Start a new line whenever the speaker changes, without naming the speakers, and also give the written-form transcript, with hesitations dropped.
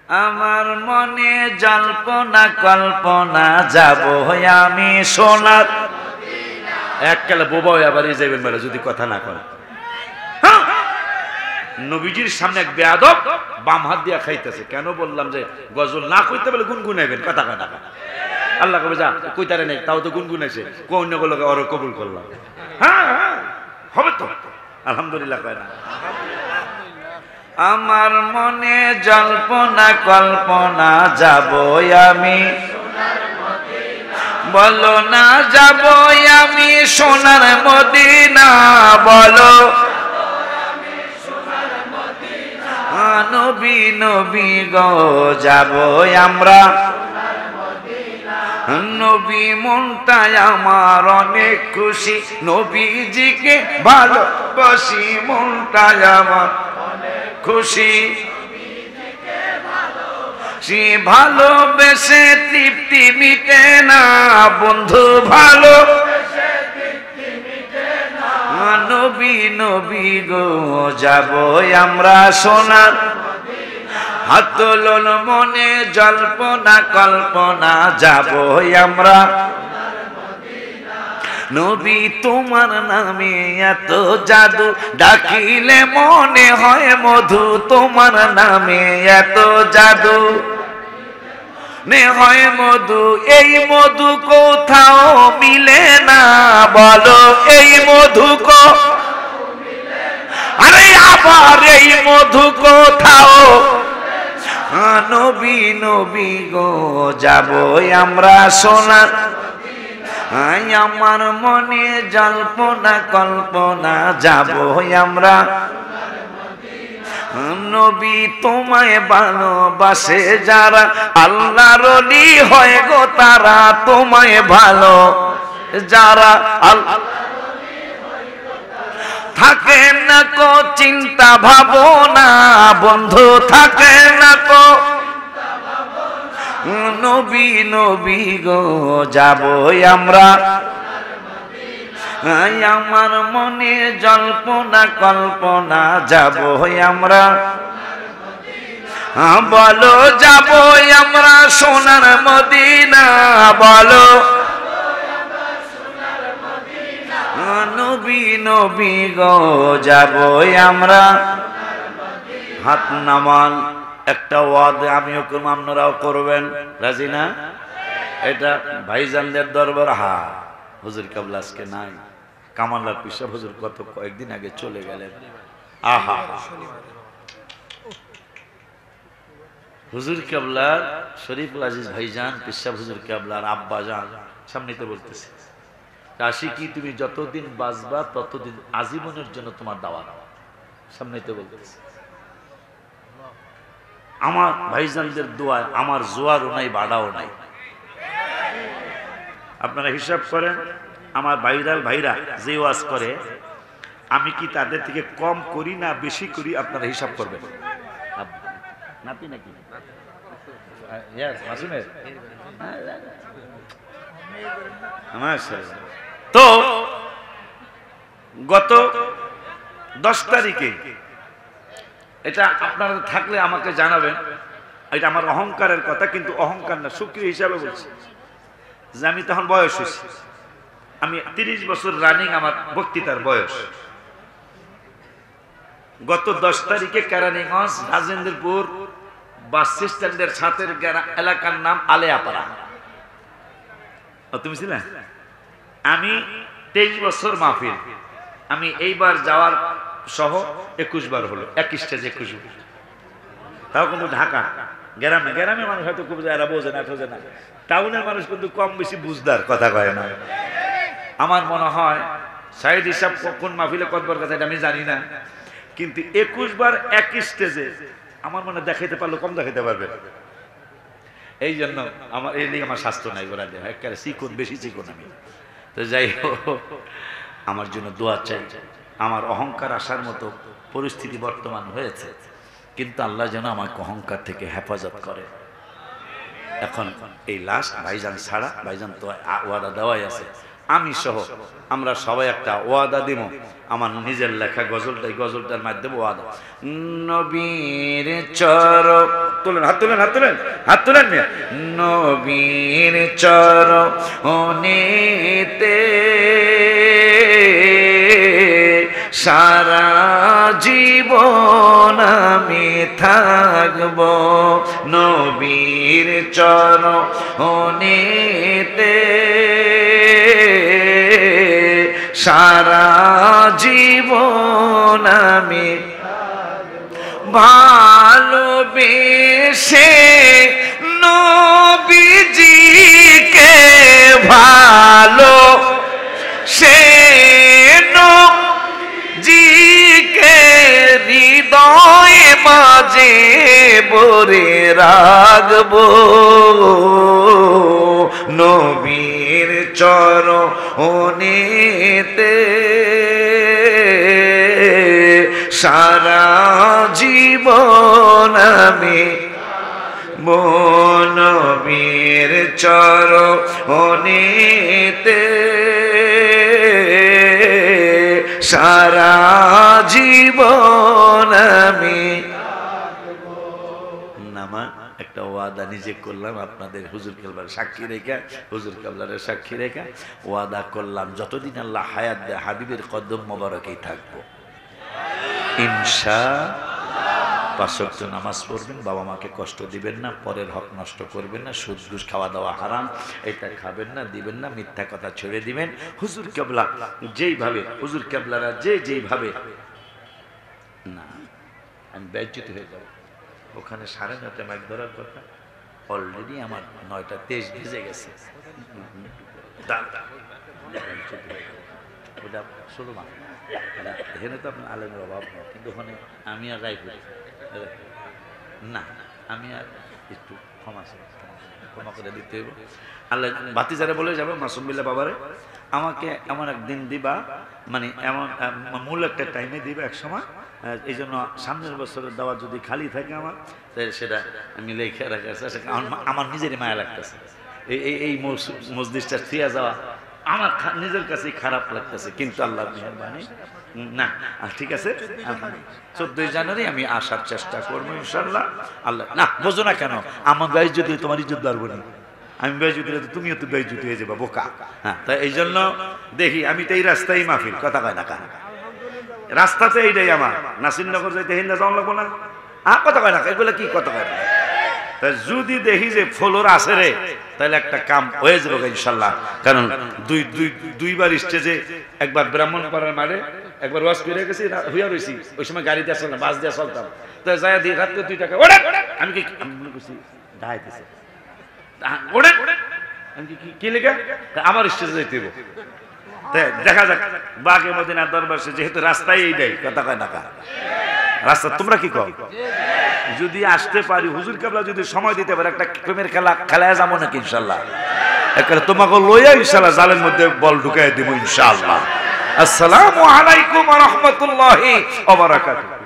আমার মনে জল্পনা কল্পনা যাব আমি সোনার এককালে বোবা আবারই যাবেন বলে যদি কথা না করে। নবীজির সামনে এক বেয়াদব বাম হাত দিয়া খাইতেছে। কেন বললাম যে গজল না কইতে বলে গুনগুনাইবেন, কথা কথা আল্লাহ কবে যা কইতারে নেই, তাও তো গুনগুনাইছে, কোন গুলোকে ওর কবুল করলাম। হ্যাঁ হবে তো, আলহামদুলিল্লাহ কয় না। আমার মনে জল্পনা কল্পনা যাব আমি, বলো না যাব আমি সোনার মদিনা, বলো নবী নবী গো যাব আমরা, নবী মনটাই আমার অনেক খুশি, নবীজিকে ভালোবাসি মনটাই আমার খুশি, সে ভালোবেসে তৃপ্তি মিটে না বন্ধু, ভালো নবী নবী গো যাব আমরা সোনার, হাত তোলন মনে জল্পনা কল্পনা যাব আমরা, নবী তোমার নামে এত জাদু, ডাকিলে মনে হয় মধু, তোমার নামে এত জাদু নে হয় মধু, এই মধু কোথাও মিলে না, বলো এই মধু আরে আবার এই মধু কোথাও, নবী নবী গো যাব আমরা সোনার, আমার মনে জল্পনা কল্পনা যাব আমরা, নবী তোমায় ভালোবাসে যারা, আল্লাহর ওলি হয় গো তারা, তোমায় ভালো যারা থাকে না কো চিন্তা ভাবনা বন্ধু, থাকে না কো নবী নবী গো যাব আমরা, আমার মনে জল্পনা কল্পনা যাব আমরা, বলো যাব আমরা সোনার মদিনা, বলো নবী নবী গো যাব আমরা। হাত নামান, একটা ওয়াদা আমিও করব আপনারাও করবেন, রাজি না? এটা ভাইজানদের দরবার। হা হুজুর কাবলা আজকে নাই, কামাল্লার পিসা হুজুর কত কয়েকদিন আগে চলে গেলেন। আহা হুজুর কাবলার শরীফুল আজিজ ভাইজান পিসা হুজুর কাবলার আব্বা জান সামনেতে বলতেছে, আশিকি তুমি যতদিন বাঁচবা ততদিন আজীবনের জন্য তোমার দাওয়াত, সামনেতে বলতেছে। আমার ভাইজানদের দোয়ায় আমার জোয়ারও নাই বাড়াও নাই। আপনারা হিসাব করেন, আমার ভাইরা যে ওয়াজ করে আমি কি তাদের থেকে কম করি না বেশি করি? আপনারা হিসাব করবেন। নাতি নাকি তো গত 10 তারিখে, এটা আপনারা থাকলে আমাকে জানাবেন, এটা আমার অহংকারের কথা, কিন্তু অহংকার না, শুকরিয়া হিসাবে বলছি যে আমি তখন বয়স হয়েছি, আমি 30 বছর রানিং আমার বক্তৃতার বয়স। গত 10 তারিখে কেরানীগঞ্জ রাজেন্দ্রপুর বাস স্ট্যান্ডের ছাতের এলাকার নাম আলেয়াপাড়া, তুমি ছিলে? আমি 23 বছর মাহফিল, আমি এইবার যাওয়ার সহ 21 বার হলো, এক স্টেজে 21 বার, তাও কিন্তু ঢাকা গ্রামে মানুষ হয়তো খুব এরা বোঝে না ঠোঝে না, টাউনের মানুষ কিন্তু কম বেশি বুঝদার, কথা কয় না। আমার মনে হয় সাইদ হিসাব কোন মাহফিলে কতবার কথা এটা আমি জানি না, কিন্তু 21 বার এক স্টেজে আমার মনে দেখাইতে পারলো, কম দেখাইতে পারবে। এই জন্য আমার এই দিকে আমার স্বাস্থ্য নাই, গোড়া দেয় একেবারে চিকন, বেশি চিকন আমি। তো যাই হোক, আমার জন্য দোয়া চাই। আমার অহংকার আসার মতো পরিস্থিতি বর্তমান হয়েছে, কিন্তু আল্লাহ যেন আমাকে অহংকার থেকে হেফাজত করে। এখন এই লাস্ট ভাইজান ছাড়া, ভাইজান তো ওয়াদা দেওয়াই আছে, আমি সহ আমরা সবাই একটা ওয়াদা দিব। আমার নিজের লেখা গজলটার মাধ্যমে ওয়াদা, নবীর চরণ তোলেন, হাত তোলেন, হাত তোলেন, হাত তোলেন মিয়া। নবীর চরণেতে সারা জীবন আমি থাকব, নবীর চরণেতে সারা জীবন আমি ভালোবেসে নবীজিকে ভালো সে নবীজিকে হৃদয় মাঝে ভরে রাখবো, নবীর চরণেতে সারা জীবন আমি নবীর চরণেতে সারা জীবন আমি। নামা একটা ওয়াদা নিজে করলাম আপনাদের হুজুর কেবলার সাক্ষী রেখা, হুজুর কেবলারের সাক্ষী রেখা ওয়াদা করলাম যতদিন আল্লাহ হায়াত দেয় হাবিবের কদম মোবারকেই থাকবো ইনশাআল্লাহ। 5 ওয়াক্ত নামাজ পড়বেন, বাবা মাকে কষ্ট দিবেন না, পরের হক নষ্ট করবেন না, সুদ ঘুষ খাওয়া দাওয়া হারাম, এটা খাবেন না, দিবেন না, মিথ্যা কথা ছেড়ে দিবেন। হুজুর কেবলা যেইভাবে, হুজুর কেবলারা যেইভাবে, না আমি বেজ্জতি হয়ে যাব ওখানে 9:30 মাইক ধরার কথা, অলরেডি আমার 9:23 বেজে গেছে। ওটা শুরু মা এখানে তো আপনার আলেমের অভাব নেই, কিন্তু ওখানে আমি আর রাই না, আমি আর একটু ক্ষমা করে দিতে হইব। আল্লাহ বাতি যারা বলে যাবে মাসুম বিল্লাহ বাবারে আমাকে এমন একদিন দিবা, মানে এমন মূল একটা টাইমে দিবে এক সময়, এই জন্য সামনের বছরের দাওয়া যদি খালি থাকে আমার, সেটা আমি লেখা রাখার আমার নিজেরই মায়া লাগতেছে। এই মসজিদটা থিয়া যাওয়া আমার নিজের কাছেই খারাপ লাগতেছে, কিন্তু আল্লাহর মেহেরবানি না ঠিক আছে। 14 জানুয়ারি আমি আসার চেষ্টা করবো ইনশাআল্লাহ। আল্লাহ না বোঝো না কেন, আমার গায়ে যদি তোমার ইজ্জত পারবো না, আমি বেইজ্জতি হলে তুমিও তো বেইজ্জতি হয়ে যাবে বোকা। হ্যাঁ, তাই এই জন্য দেখি আমি তো এই রাস্তায় মাহফিল, কথা কয় না কারণ রাস্তাতে এইটাই আমার নাসিরনগর যাইতে হিন্দা যাওয়া লাগবো না, কথা কয় না, এগুলো কি কথা কয় না। যদি দেখি যে ফলোর আছে রে, তাহলে একটা কাম হয়ে যাবে ইনশাল্লাহ। কারণ দুইবার স্টেজে, একবার ব্রাহ্মণপাড়ার মারে, একবার ওয়াজ করে গেছি, হইয়া রয়েছি, ওই সময় গাড়ি দিয়ে চলতাম, বাস দিয়ে চলতাম, তো যাই দিয়ে রাত্রে 2 টাকা আমি কি মনে করছি দাঁড়াইতেছে আমি কি লেগে আমার স্টেজে যাইতে হইব। দেখা যাক বাগে মদিনার দরবার, যেহেতু রাস্তায় এইটাই, কথা কয় না রাস্তা, তোমরা কি কও? যদি আসতে পারি, হুজুর কেবলা যদি সময় দিতে পারে, একটা প্রেমের খেলায় যাবো নাকি ইনশাল্লাহ, তোমাকে লইয়া ইনশাল্লাহ জালের মধ্যে বল ঢুকাই দিব ইনশাআল্লাহ। আসসালামু আলাইকুম ওয়া রাহমাতুল্লাহি ওয়া বারাকাতুহু।